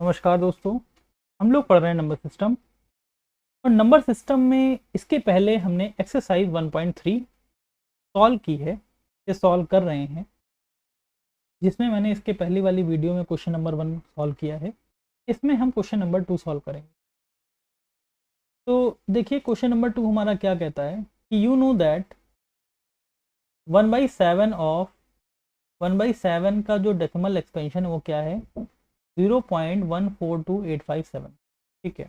नमस्कार दोस्तों। हम लोग पढ़ रहे हैं नंबर सिस्टम। और नंबर सिस्टम में इसके पहले हमने एक्सरसाइज 1.3 सॉल्व की है, ये सॉल्व कर रहे हैं, जिसमें मैंने इसके पहली वाली वीडियो में क्वेश्चन नंबर 1 सॉल्व किया है। इसमें हम क्वेश्चन नंबर 2 सॉल्व करेंगे। तो देखिए क्वेश्चन नंबर 2 हमारा क्या कहता है कि यू नो दैट 1/7 ऑफ 1/7 का जो डेसिमल एक्सपेंशन है वो क्या है, 0.142857। ठीक है,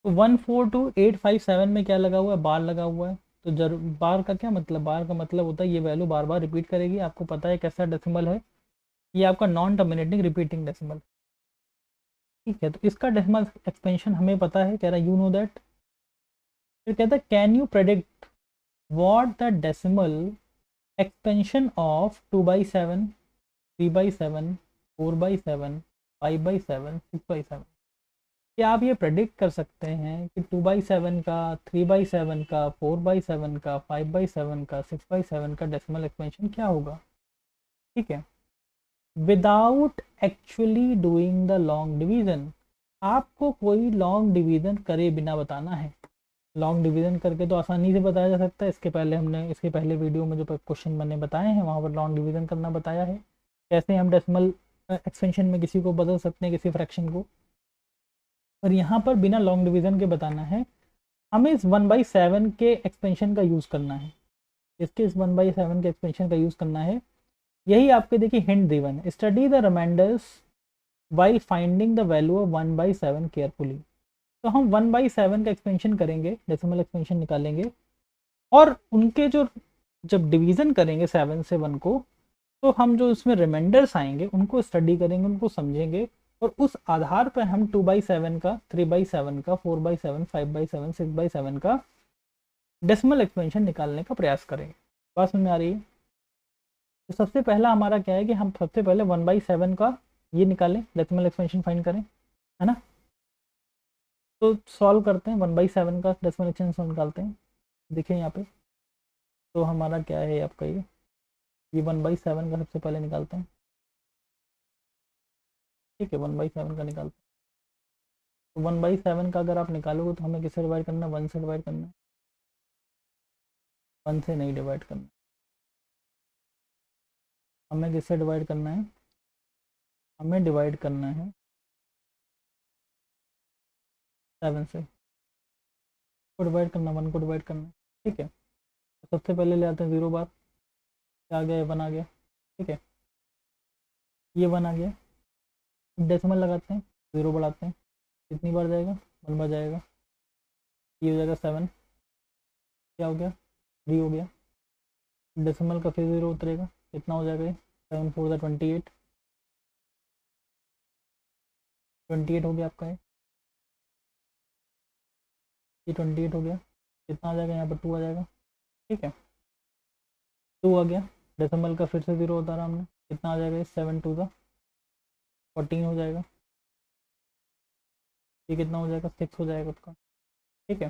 तो 142857 में क्या लगा हुआ है, बार लगा हुआ है। तो जरूर बार का क्या मतलब, बार का मतलब होता है ये वैल्यू बार बार रिपीट करेगी। आपको पता है कैसा डेसिमल है, ये आपका नॉन टर्मिनेटिंग रिपीटिंग डेसिमल। ठीक है, तो इसका डेसिमल एक्सपेंशन हमें पता है, कह रहा है यू नो दैट। फिर कहता है can you predict what the decimal expansion of 2/7, 3/7, 4/7, 5/7, 6/7। क्या आप ये प्रेडिक्ट कर सकते हैं कि 2/7 का, 3/7 का, 4/7 का, 5/7 का, 6/7 का डेसिमल एक्सपेंशन क्या होगा। ठीक है, without actually doing the long division. आपको कोई लॉन्ग डिवीजन करे बिना बताना है। लॉन्ग डिवीजन करके तो आसानी से बताया जा सकता है। इसके पहले वीडियो में जो क्वेश्चन मैंने बताए हैं वहाँ पर लॉन्ग डिवीजन करना बताया है, कैसे हम डेसिमल एक्सपेंशन में किसी को बदल सकते हैं, किसी फ्रैक्शन को। और यहाँ पर बिना लॉन्ग डिवीजन के बताना है। हमें इस 1/7 के एक्सपेंशन का यूज़ करना है, इस 1/7 के एक्सपेंशन का यूज़ करना है। यही आपके देखिए हिंट दिवन है, study the reminders while finding the value of 1/7 carefully. तो हम 1/7 का एक्सपेंशन करेंगे, डेसिमल एक्सपेंशन निकालेंगे, और उनके जो जब डिवीज़न करेंगे 7 से 1 को, तो हम जो उसमें रिमाइंडर्स आएंगे उनको स्टडी करेंगे, उनको समझेंगे, और उस आधार पर हम 2/7 का, 3/7 का, 4/7, 5/7, 6/7 का डेसिमल एक्सपेंशन निकालने का प्रयास करेंगे। बात समझ में आ रही है। तो सबसे पहला हमारा क्या है कि हम सबसे पहले 1/7 का ये निकालें, डेसिमल एक्सपेंशन फाइंड करें, है ना। तो सॉल्व करते हैं, 1/7 का डेसिमल एक्सपेंशन निकालते हैं। देखिए यहाँ पे तो हमारा क्या है आपका, ये 1/7 का सबसे पहले निकालते हैं। ठीक है, 1/7 का निकालते हैं। तो 1/7 का अगर आप निकालोगे तो हमें किससे डिवाइड करना है, 1 से डिवाइड करना है। 1 से नहीं डिवाइड करना, हमें किससे डिवाइड करना है, हमें डिवाइड करना है 7 से। को डिवाइड करना, 1 को डिवाइड करना। ठीक है, तो सबसे पहले ले आते हैं 0 बार, क्या आ गया, 1 आ गया। ठीक है, ये 1 आ गया। डेसिमल लगाते हैं, 0 बढ़ाते हैं, कितनी बार जाएगा, 1 बार जाएगा। ये हो जाएगा 7, क्या हो गया, 3 हो गया। डेसिमल का फिर 0 उतरेगा, कितना हो जाएगा ये, 7 4 28, 28 हो गया आपका ये 28 हो गया। कितना आ जाएगा यहाँ पर, 2 आ जाएगा। ठीक है, 2 आ गया। डेसिमल का फिर से 0 उतारा हमने, कितना आ जाएगा ये, 7 2 14 हो जाएगा। ये कितना हो जाएगा, 6 हो जाएगा आपका। ठीक है,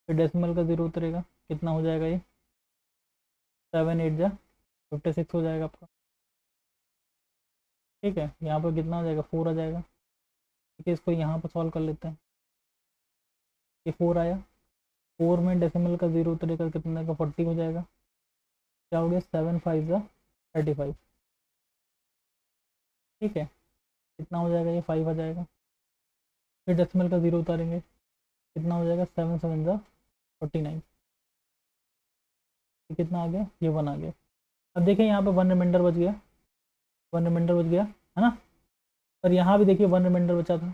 फिर डेसिमल का 0 उतरेगा, कितना हो जाएगा ये, 7 8 56 हो जाएगा आपका। ठीक है, यहाँ पर कितना हो जाएगा, 4 आ जाएगा। ठीक है, इसको यहाँ पर सॉल्व कर लेते हैं। ये 4 आया, 4 में डेसिमल का 0 उतरेगा, कितना का 40 हो जाएगा। क्या हो गया, 7 5 35। ठीक है, कितना हो जाएगा ये, 5 आ जाएगा। फिर डेसिमल का 0 उतारेंगे, कितना हो जाएगा, 7 7 49। कितना आ गया, ये 1 आ गया। अब देखिए यहाँ पे 1 रिमाइंडर बच गया, 1 रिमाइंडर बच गया, है ना। और यहाँ भी देखिए 1 रिमाइंडर बचा था।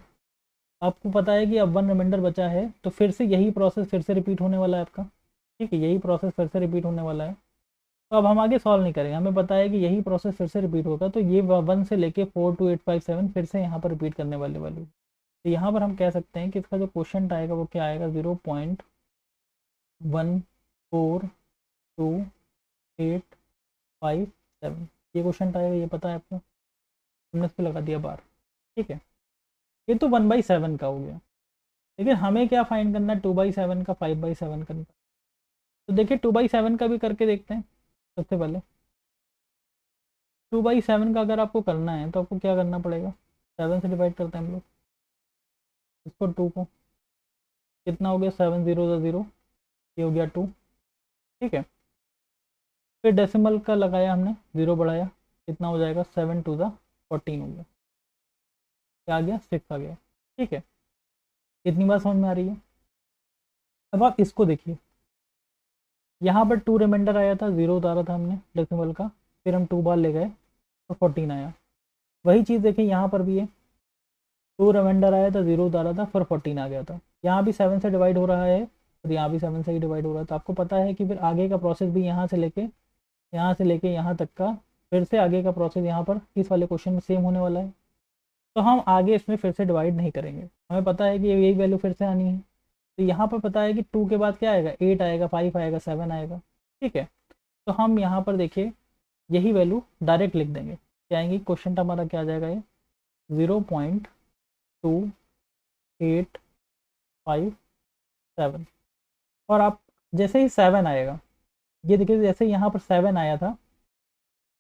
आपको पता है कि अब 1 रिमाइंडर बचा है, तो फिर से यही प्रोसेस फिर से रिपीट होने वाला है आपका। ठीक है, यही प्रोसेस फिर से रिपीट होने वाला है। तो अब हम आगे सॉल्व नहीं करेंगे, हमें पता है कि यही प्रोसेस फिर से रिपीट होगा। तो ये 1 से लेके 4 2 8 5 7 फिर से यहाँ पर रिपीट करने वाले वाली। तो यहाँ पर हम कह सकते हैं कि इसका जो क्वेश्चन आएगा वो क्या आएगा, 0.14287। ये क्वेश्चन आएगा, ये पता है आपको, हमने इस पर लगा दिया बार। ठीक है, ये तो 1/7 का हो गया। लेकिन हमें क्या फाइंड करना है, 2/7 का, 5/7 का। तो देखिए 2/7 का भी करके देखते हैं। सबसे पहले 2/7 का अगर आपको करना है तो आपको क्या करना पड़ेगा, 7 से डिवाइड करते हैं हम लोग इसको, 2 को, कितना हो गया 7 0 0, ये हो गया 2, ठीक है। फिर डेसिमल का लगाया हमने, 0 बढ़ाया, कितना हो जाएगा 7 2 14 हो गया, क्या आ गया 6 आ गया, ठीक है। इतनी बात समझ में आ रही है। अब आप इसको देखिए, यहाँ पर 2 रिमाइंडर आया था, 0 उतारा था हमने डेसिमल का, फिर हम 2 बार ले गए तो 14 आया। वही चीज़ देखिए यहाँ पर भी है, 2 रिमाइंडर आया था, 0 उतारा था, फिर 14 आ गया था। यहाँ भी 7 से डिवाइड हो रहा है और यहाँ भी 7 से ही डिवाइड हो रहा है। तो आपको पता है कि फिर आगे का प्रोसेस भी यहाँ से लेके यहाँ तक का, फिर से आगे का प्रोसेस यहाँ पर इस वाले क्वेश्चन में सेम होने वाला है। तो हम आगे इसमें फिर से डिवाइड नहीं करेंगे, हमें पता है कि यही वैल्यू फिर से आनी है। तो यहाँ पर पता है कि 2 के बाद क्या आएगा, 8 आएगा, 5 आएगा, 7 आएगा, ठीक है। तो हम यहाँ पर देखिए यही वैल्यू डायरेक्ट लिख देंगे, क्या आएंगी, क्वेश्चन हमारा क्या आ जाएगा, ये 0.2857। और आप जैसे ही 7 आएगा, ये देखिए जैसे यहाँ पर 7 आया था,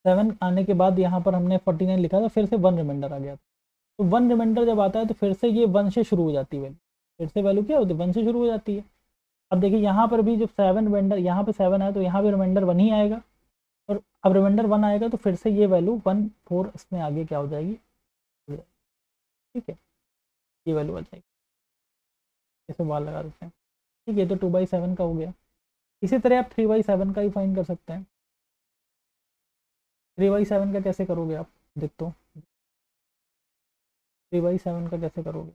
7 आने के बाद यहाँ पर हमने 49 लिखा था, फिर से 1 रिमाइंडर आ गया था। तो 1 रिमाइंडर जब आता है तो फिर से ये 1 से शुरू हो जाती है वैल्यू, फिर से वैल्यू क्या होती है 1 से शुरू हो जाती है। अब देखिए यहाँ पर भी जब 7 रिमाइंडर, यहाँ पे 7 आया तो यहाँ भी रिमाइंडर 1 ही आएगा, और अब रिमाइंडर 1 आएगा तो फिर से ये वैल्यू 1 4 इसमें आगे क्या हो जाएगी, ठीक है, ये वैल्यू आ जाएगी। इसे बार लगा देते हैं, ठीक है। तो 2/7 का हो गया। इसी तरह आप 3/7 का ही फाइंड कर सकते हैं। 3/7 का कैसे करोगे आप, देख तो 3/7 का कैसे करोगे,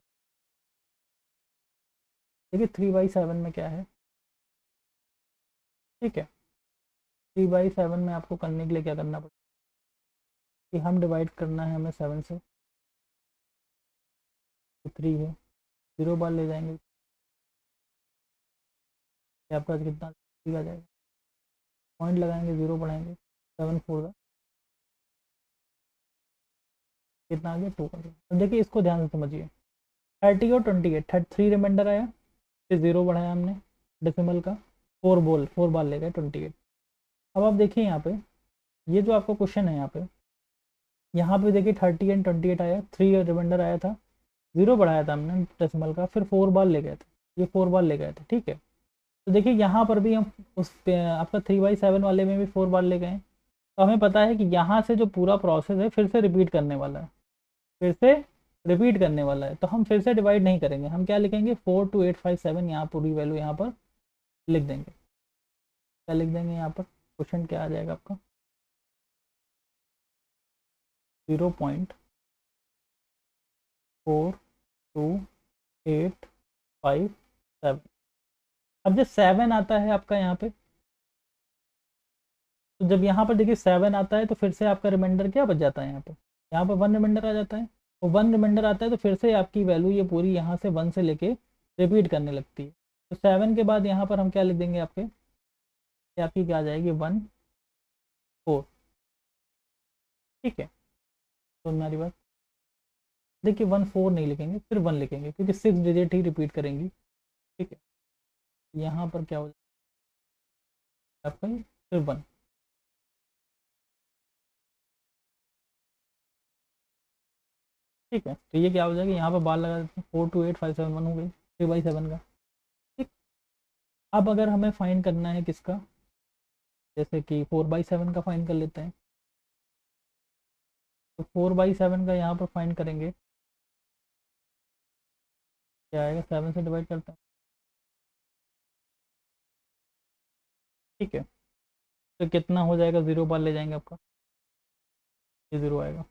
देखिए 3/7 में क्या है, ठीक है। 3/7 में आपको करने के लिए क्या करना पड़ेगा कि हम डिवाइड करना है हमें 7 से, तो 3 है, 0 बार ले जाएंगे, कि आपका कितना 3 आ जाएगा, पॉइंट लगाएंगे, 0 बढ़ाएंगे, 7 4 कितना आ गया 2 आ गया। अब देखिए इसको ध्यान से समझिए, 30 और 28, 33 रिमाइंडर आया, फिर 0 बढ़ाया हमने डेसिमल का, 4 बार ले गए 28। अब आप देखिए यहाँ पे, ये जो आपका क्वेश्चन है यहाँ पे देखिए 30 एंड 28 आया, 3 रिमाइंडर आया था, 0 बढ़ाया था हमने डेसिमल का, फिर 4 बार ले गए थे, ये 4 बार ले गए थे, ठीक है। तो देखिए यहाँ पर भी हम उस आपका 3/7 वाले में भी 4 बार ले गए। तो हमें पता है कि यहाँ से जो पूरा प्रोसेस है फिर से रिपीट करने वाला है, फिर से रिपीट करने वाला है। तो हम फिर से डिवाइड नहीं करेंगे, हम क्या लिखेंगे 42857, यहाँ पूरी वैल्यू यहाँ पर लिख देंगे। क्या लिख देंगे यहाँ पर, क्वेश्चन क्या आ जाएगा आपका 0.428557। अब जब 7 आता है आपका यहाँ पे, तो जब यहाँ पर देखिए 7 आता है तो फिर से आपका रिमाइंडर क्या बच जाता है, यहाँ पर 1 रिमाइंडर आ जाता है। तो 1 रिमाइंडर आता है तो फिर से आपकी वैल्यू ये पूरी यहाँ से 1 से लेके रिपीट करने लगती है। तो 7 के बाद यहाँ पर हम क्या लिख देंगे आपके, आपकी क्या आ जाएगी 1 4, ठीक है। तो हमारी बात देखिए 1 4 नहीं लिखेंगे, फिर 1 लिखेंगे, क्योंकि 6 डिजिट ही रिपीट करेंगी, ठीक है। यहाँ पर क्या हो जाएगा आपका, फिर 1, ठीक है। तो ये क्या हो जाएगा, यहाँ पर बार लगा देते हैं, 42857 हो गई 3/7 का, ठीक। अब अगर हमें फाइंड करना है किसका, जैसे कि 4/7 का फाइंड कर लेते हैं। तो 4/7 का यहाँ पर फाइंड करेंगे, क्या आएगा, 7 से डिवाइड करते हैं, ठीक है। तो कितना हो जाएगा, 0 बार ले जाएंगे आपका, ये 0 आएगा,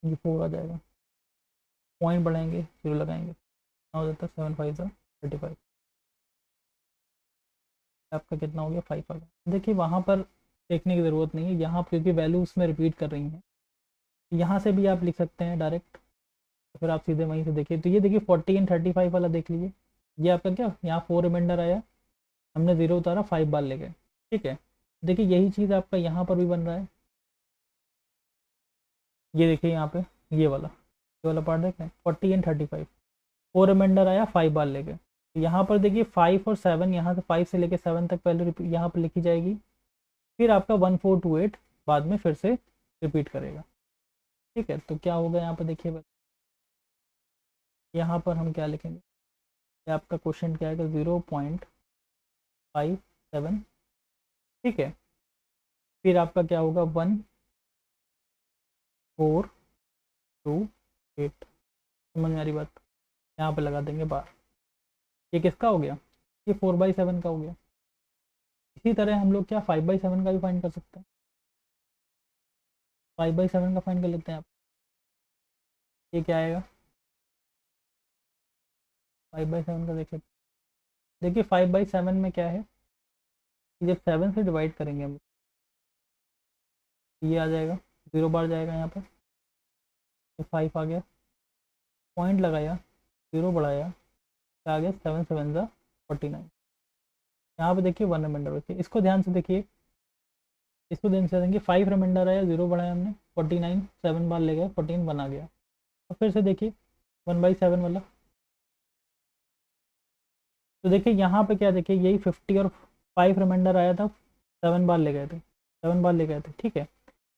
ये 4 आ जाएगा, पॉइंट बढ़ाएंगे, 0 लगाएंगे, कितना हो जाता है 7 5 35, आपका कितना हो गया 5 आ गया। देखिए वहाँ पर देखने की ज़रूरत नहीं है, यहाँ क्योंकि वैल्यू उसमें रिपीट कर रही हैं, यहाँ से भी आप लिख सकते हैं डायरेक्ट, तो फिर आप सीधे वहीं से देखिए। तो ये देखिए 40 एंड 35 वाला देख लीजिए, ये आपका क्या, यहाँ 4 रिमाइंडर आया, हमने 0 उतारा, 5 बार ले गए, ठीक है। देखिए यही चीज़ आपका यहाँ पर भी बन रहा है, ये देखिए यहाँ पे ये वाला पार्ट देख रहे हैं, 40 एंड 35, 4 रिमाइंडर आया, 5 बार ले गए। यहाँ पर देखिए 5 और 7, यहाँ से 5 से लेके 7 तक पहले यहाँ पर लिखी जाएगी, फिर आपका 1428 बाद में फिर से रिपीट करेगा, ठीक है, तो क्या होगा यहाँ पर देखिए, यहाँ पर हम क्या लिखेंगे, ये आपका क्वेश्चन क्या आएगा, 0.57, ठीक है। फिर आपका क्या होगा, 1428, समझ में आ रही बात, यहाँ पे लगा देंगे बार। ये किसका हो गया, ये 4/7 का हो गया। इसी तरह हम लोग क्या 5/7 का भी फाइंड कर सकते हैं, 5/7 का फाइंड कर लेते हैं आप। ये क्या आएगा, 5/7 का देख लेते हैं। देखिए 5/7 में क्या है कि जब 7 से डिवाइड करेंगे हम, ये आ जाएगा, 0 बार जाएगा यहाँ पर, ये 5 आ गया, पॉइंट लगाया, 0 बढ़ाया, क्या आ गया, 7×7 = 49। यहाँ पे देखिए 1 रिमाइंडर बचे, इसको ध्यान से देखिए, इसको ध्यान से देंगे, 5 रिमाइंडर आया, 0 बढ़ाया हमने, 49, 7 बार ले गए, 14 1 आ गया। और फिर से देखिए 1/7 वाला, तो देखिए यहाँ पे क्या, देखिए यही 50 और 5 रिमाइंडर आया था, 7 बार ले गए थे, 7 बार ले गए थे, ठीक है।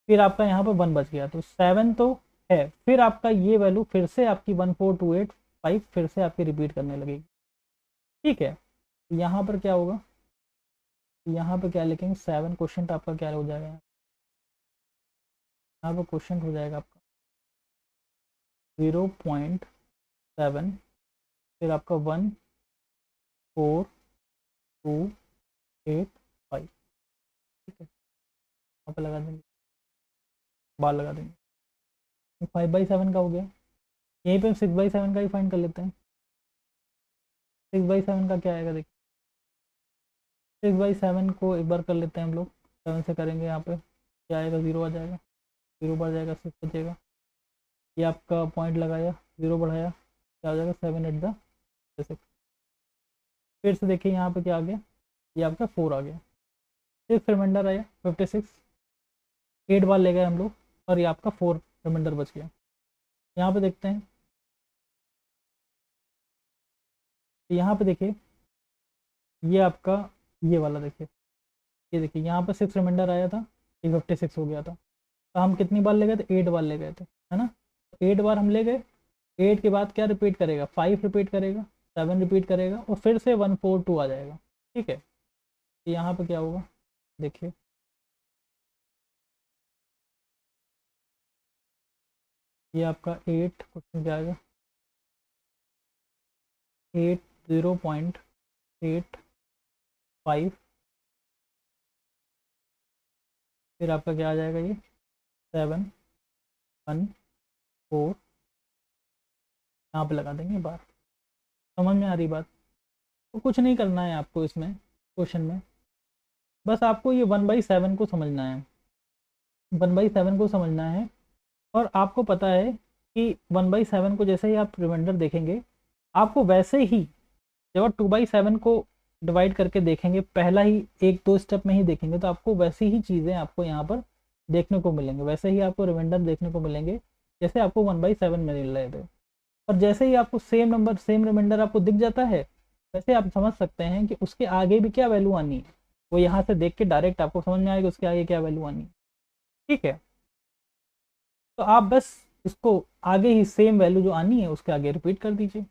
फिर आपका यहाँ पर 1 बच गया, तो 7 तो है, फिर आपका ये वैल्यू फिर से आपकी 14285 फिर से आपकी रिपीट करने लगेगी, ठीक है। यहाँ पर क्या होगा, यहाँ पे क्या लिखेंगे, 7 क्वेश्चन आपका क्या हो जाएगा, यहाँ पर क्वेश्चन हो जाएगा आपका 0.7, फिर आपका 14285, ठीक है, यहाँ पे लगा देंगे, बार लगा देंगे। 5/7 का हो गया, यहीं पे 6/7 का ही फाइंड कर लेते हैं। 6/7 का क्या आएगा, देखिए 6/7 को एक बार कर लेते हैं हम लोग, 7 से करेंगे, यहाँ पे क्या आएगा, 0 आ जाएगा, 0 बढ़ जाएगा, 6 बचेगा, ये आपका पॉइंट लगाया, 0 बढ़ाया, क्या हो जाएगा, 7×8 = 6। फिर से देखिए यहाँ पे क्या आ गया, ये आपका 4 आ गया, 6 रिमाइंडर आया, 56, 8 बार ले गए हम लोग, और ये आपका 4 रिमाइंडर बच गया। यहाँ पे देखते हैं, यहाँ पे देखिए ये आपका, ये वाला देखिए, ये देखिए यहाँ पर 6 रिमाइंडर आया था, ये 56 हो गया था, तो हम कितनी बार ले गए थे, 8 बार ले गए थे, है ना। 8 बार हम ले गए, 8 के बाद क्या रिपीट करेगा, 5 रिपीट करेगा, 7 रिपीट करेगा, और फिर से 142 आ जाएगा, ठीक है। तो यहाँ पे क्या होगा, देखिए ये आपका 8 क्वेश्चन क्या आएगा, 8 0.85, फिर आपका क्या आ जाएगा, ये 714, यहाँ पे लगा देंगे बार। समझ में आ रही बात, तो कुछ नहीं करना है आपको इसमें क्वेश्चन में, बस आपको ये 1/7 को समझना है, 1/7 को समझना है। और आपको पता है कि 1/7 को जैसे ही आप रिमाइंडर देखेंगे, आपको वैसे ही जब आप 2/7 को डिवाइड करके देखेंगे, पहला ही 1-2 स्टेप में ही देखेंगे, तो आपको वैसी ही चीज़ें आपको यहाँ पर देखने को मिलेंगे, वैसे ही आपको रिमाइंडर देखने को मिलेंगे जैसे आपको 1/7 में मिल रहे थे। और जैसे ही आपको सेम नंबर सेम रिमाइंडर आपको दिख जाता है, वैसे आप समझ सकते हैं कि उसके आगे भी क्या वैल्यू आनी है, वो यहाँ से देख के डायरेक्ट आपको समझ में आएगा उसके आगे क्या वैल्यू आनी है, ठीक है। तो आप बस इसको आगे ही सेम वैल्यू जो आनी है उसके आगे रिपीट कर दीजिए,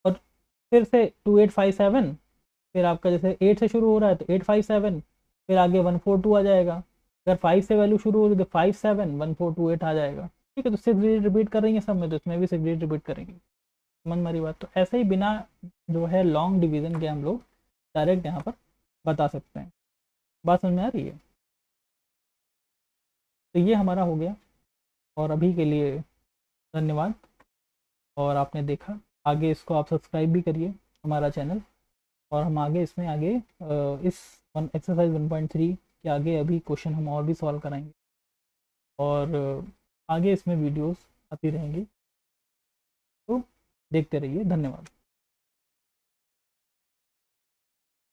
और फिर से 2857, फिर आपका जैसे 8 से शुरू हो रहा है तो 857, फिर आगे 142 आ जाएगा, अगर 5 से वैल्यू शुरू हो रही है तो 57 1428 आ जाएगा, ठीक है। तो 6 डिजिट रिपीट कर रही है सब में, तो इसमें भी 6 डिजिट रिपीट करेंगे, समझ में आ रही बात। तो ऐसे ही बिना जो है लॉन्ग डिवीज़न के हम लोग डायरेक्ट यहाँ पर बता सकते हैं, बात समझ में आ रही है। तो ये हमारा हो गया, और अभी के लिए धन्यवाद। और आपने देखा, आगे इसको आप सब्सक्राइब भी करिए हमारा चैनल, और हम आगे इसमें आगे इस एक्सरसाइज 1.3 के आगे अभी क्वेश्चन हम और भी सॉल्व कराएंगे, और आगे इसमें वीडियोस आती रहेंगी, तो देखते रहिए, धन्यवाद।